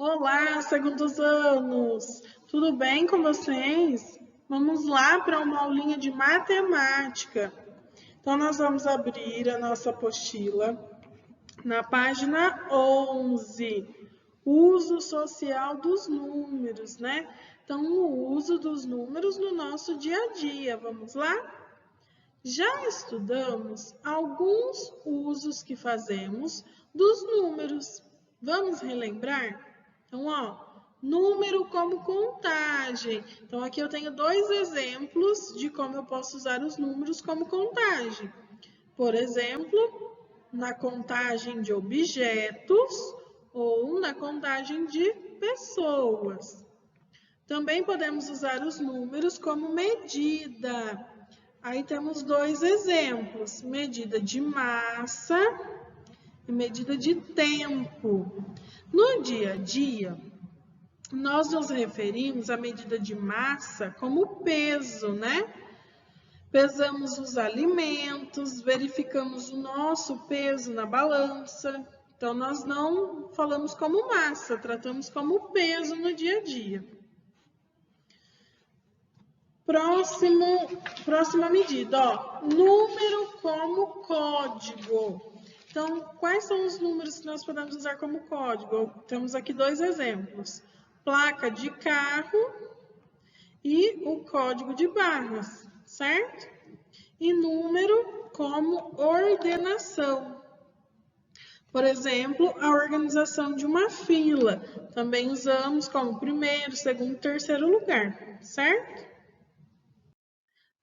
Olá, segundos anos! Tudo bem com vocês? Vamos lá para uma aulinha de matemática. Então, nós vamos abrir a nossa apostila na página 11, uso social dos números, né? Então, o uso dos números no nosso dia a dia. Vamos lá? Já estudamos alguns usos que fazemos dos números. Vamos relembrar? Então, número como contagem. Então, aqui eu tenho dois exemplos de como eu posso usar os números como contagem. Por exemplo, na contagem de objetos ou na contagem de pessoas. Também podemos usar os números como medida. Aí temos dois exemplos, medida de massa e medida de tempo. No dia a dia, nós nos referimos à medida de massa como peso, né? Pesamos os alimentos, verificamos o nosso peso na balança. Então, nós não falamos como massa, tratamos como peso no dia a dia. Próxima medida, número como código. Então, quais são os números que nós podemos usar como código? Temos aqui dois exemplos. Placa de carro e o código de barras, certo? E número como ordenação. Por exemplo, a organização de uma fila. Também usamos como primeiro, segundo, terceiro lugar, certo?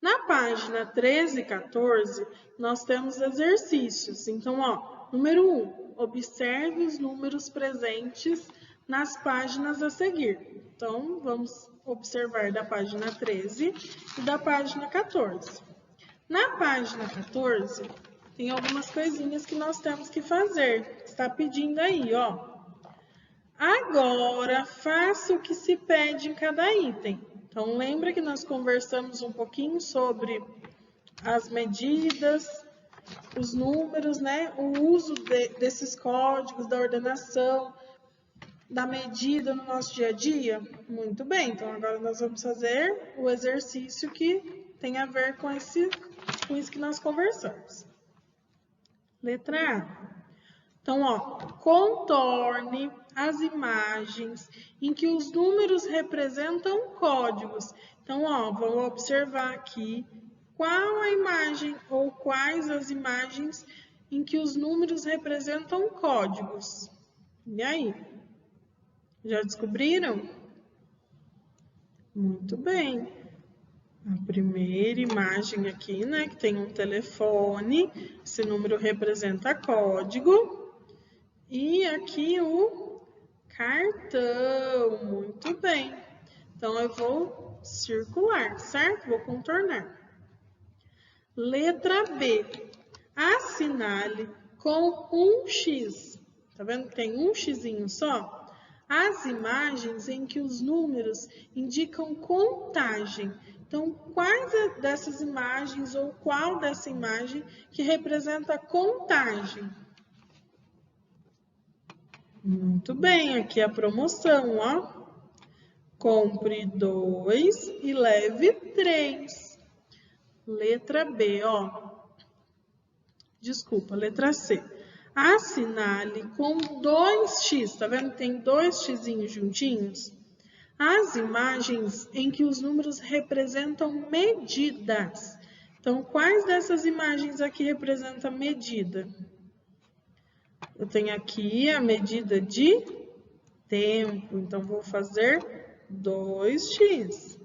Na página 13 e 14, nós temos exercícios. Então, número 1, observe os números presentes nas páginas a seguir. Então, vamos observar da página 13 e da página 14. Na página 14, tem algumas coisinhas que nós temos que fazer. Está pedindo aí, Agora, faça o que se pede em cada item. Então, lembra que nós conversamos um pouquinho sobre as medidas, os números, né? O uso desses códigos, da ordenação, da medida no nosso dia a dia? Muito bem, então agora nós vamos fazer o exercício que tem a ver com isso que nós conversamos. Letra A. Então, contorne as imagens em que os números representam códigos. Então, vamos observar aqui qual a imagem ou quais as imagens em que os números representam códigos. E aí? Já descobriram? Muito bem. A primeira imagem aqui, né, que tem um telefone, esse número representa código. E aqui o cartão, muito bem. Então, eu vou circular, certo? Vou contornar. Letra B. Assinale com um X. Tá vendo que tem um xizinho só? As imagens em que os números indicam contagem. Então, quais dessas imagens ou qual dessa imagem que representa contagem? Muito bem, aqui a promoção, Compre 2 e leve 3. Letra B, Desculpa, letra C. Assinale com 2x, tá vendo? Tem dois xizinhos juntinhos. As imagens em que os números representam medidas. Então, quais dessas imagens aqui representam medida? Eu tenho aqui a medida de tempo, então vou fazer 2x.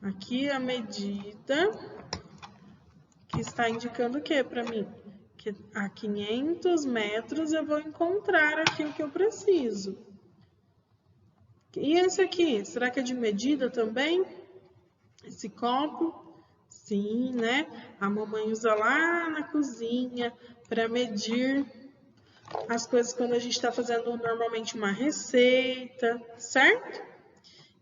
Aqui a medida que está indicando o que para mim? Que a 500 metros eu vou encontrar aqui o que eu preciso. E esse aqui, será que é de medida também? Esse copo? Sim, né? A mamãe usa lá na cozinha para medir as coisas quando a gente está fazendo normalmente uma receita, certo?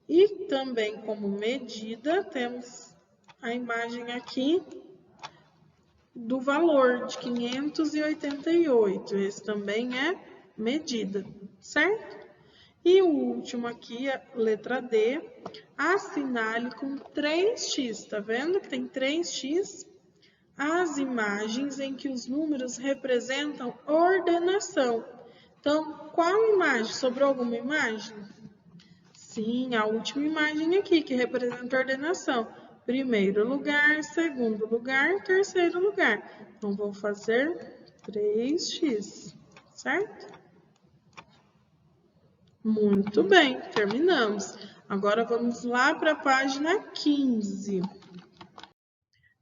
E também como medida temos a imagem aqui do valor de 588. Esse também é medida, certo? E o último aqui, a letra D, assinale com 3x. Tá vendo que tem 3x? As imagens em que os números representam ordenação. Então, qual imagem? Sobrou alguma imagem? Sim, a última imagem aqui, que representa a ordenação. Primeiro lugar, segundo lugar, terceiro lugar. Então, vou fazer 3x, certo? Muito bem, terminamos. Agora, vamos lá para a página 15.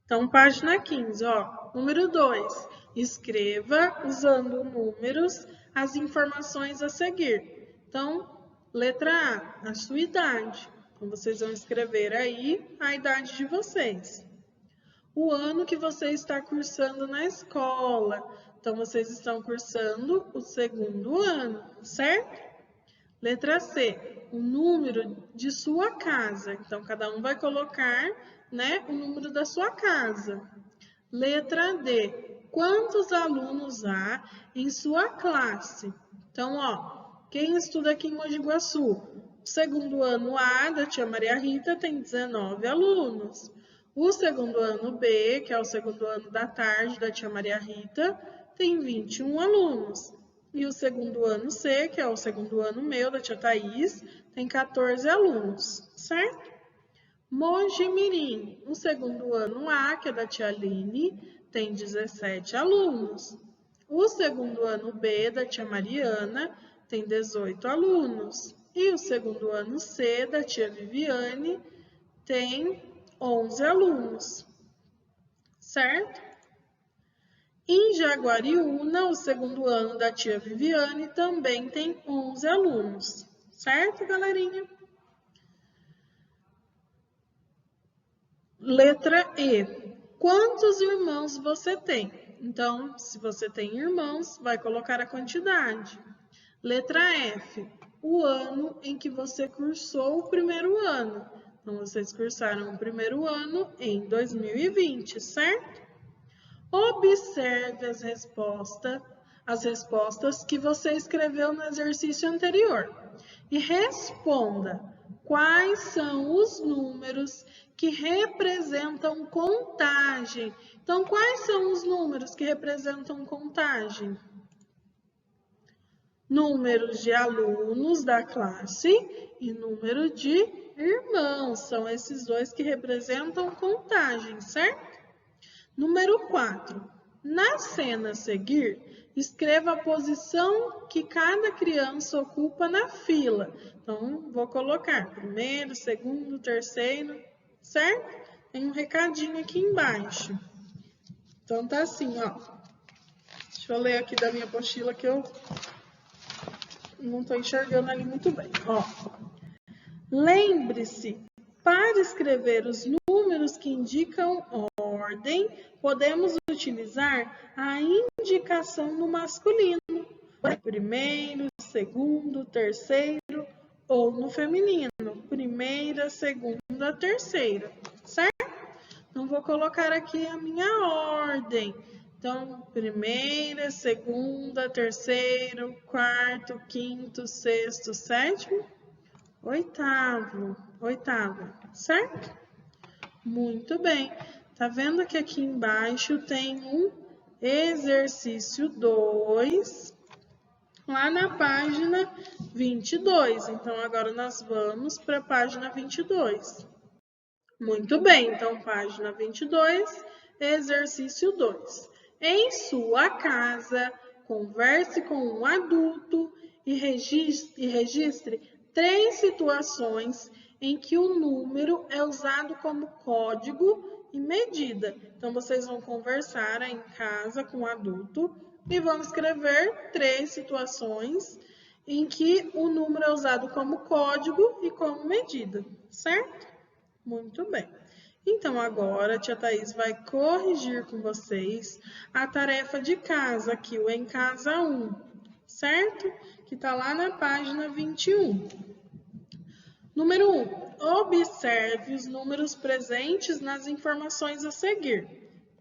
Então, página 15, ó, número 2. Escreva, usando números, as informações a seguir. Então, letra A, a sua idade. Então, vocês vão escrever aí a idade de vocês. O ano que você está cursando na escola. Então, vocês estão cursando o segundo ano, certo? Letra C, o número de sua casa. Então, cada um vai colocar, né, o número da sua casa. Letra D, quantos alunos há em sua classe? Então, ó, quem estuda aqui em Mogi Guaçu? O segundo ano A, da tia Maria Rita, tem 19 alunos. O segundo ano B, que é o segundo ano da tarde, da tia Maria Rita, tem 21 alunos. E o segundo ano C, que é o segundo ano meu, da tia Thaís, tem 14 alunos, certo? Mogi Mirim, o segundo ano A, que é da tia Aline, tem 17 alunos. O segundo ano B, da tia Mariana, tem 18 alunos. E o segundo ano C, da tia Viviane, tem 11 alunos, certo? Em Jaguariúna, o segundo ano da tia Viviane também tem 11 alunos, certo, galerinha? Letra E. Quantos irmãos você tem? Então, se você tem irmãos, vai colocar a quantidade. Letra F. O ano em que você cursou o primeiro ano. Então, vocês cursaram o primeiro ano em 2020, certo? Observe as respostas que você escreveu no exercício anterior e responda quais são os números que representam contagem. Então, quais são os números que representam contagem? Números de alunos da classe e número de irmãos. São esses dois que representam contagem, certo? Número 4. Na cena a seguir, escreva a posição que cada criança ocupa na fila. Então, vou colocar primeiro, segundo, terceiro, certo? Tem um recadinho aqui embaixo. Então, tá assim, ó. Deixa eu ler aqui da minha apostila que eu não estou enxergando ali muito bem. Ó. Lembre-se, para escrever os números que indicam ordem, podemos utilizar a indicação no masculino, primeiro, segundo, terceiro, ou no feminino, primeira, segunda, terceira, certo? Então, vou colocar aqui a minha ordem. Então, primeira, segunda, terceiro, quarto, quinto, sexto, sétimo, oitavo, certo? Muito bem. Tá vendo que aqui embaixo tem um exercício 2, lá na página 22. Então, agora nós vamos para a página 22. Muito bem, então, página 22, exercício 2. Em sua casa, converse com um adulto e registre 3 situações em que o número é usado como código e medida. Então, vocês vão conversar em casa com o adulto e vão escrever 3 situações em que o número é usado como código e como medida, certo? Muito bem. Então, agora a tia Thaís vai corrigir com vocês a tarefa de casa, aqui o em casa 1, certo? Que está lá na página 21. Número 1. Observe os números presentes nas informações a seguir.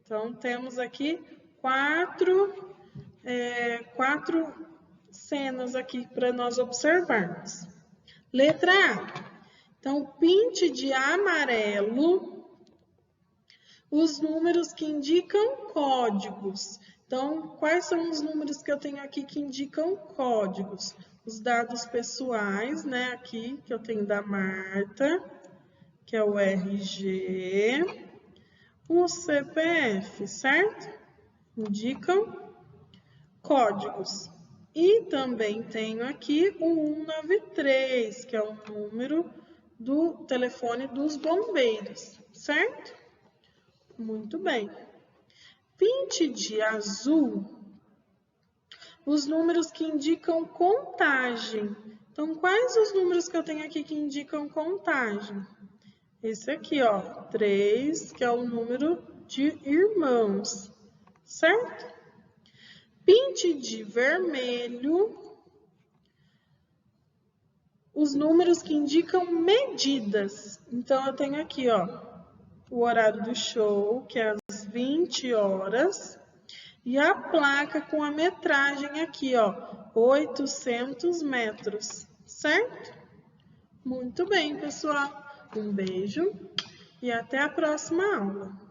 Então, temos aqui quatro cenas aqui para nós observarmos. Letra A. Então, pinte de amarelo os números que indicam códigos. Então, quais são os números que eu tenho aqui que indicam códigos? Os dados pessoais, né? Aqui que eu tenho da Marta, que é o RG, o CPF, certo? Indicam códigos. E também tenho aqui o 193, que é o número do telefone dos bombeiros, certo? Muito bem. Pinte de azul os números que indicam contagem. Então, quais os números que eu tenho aqui que indicam contagem? Esse aqui, ó, 3, que é o número de irmãos, certo? Pinte de vermelho os números que indicam medidas. Então, eu tenho aqui, ó, o horário do show, que é às 20 horas, e a placa com a metragem aqui, ó, 800 metros, certo? Muito bem, pessoal. Um beijo e até a próxima aula.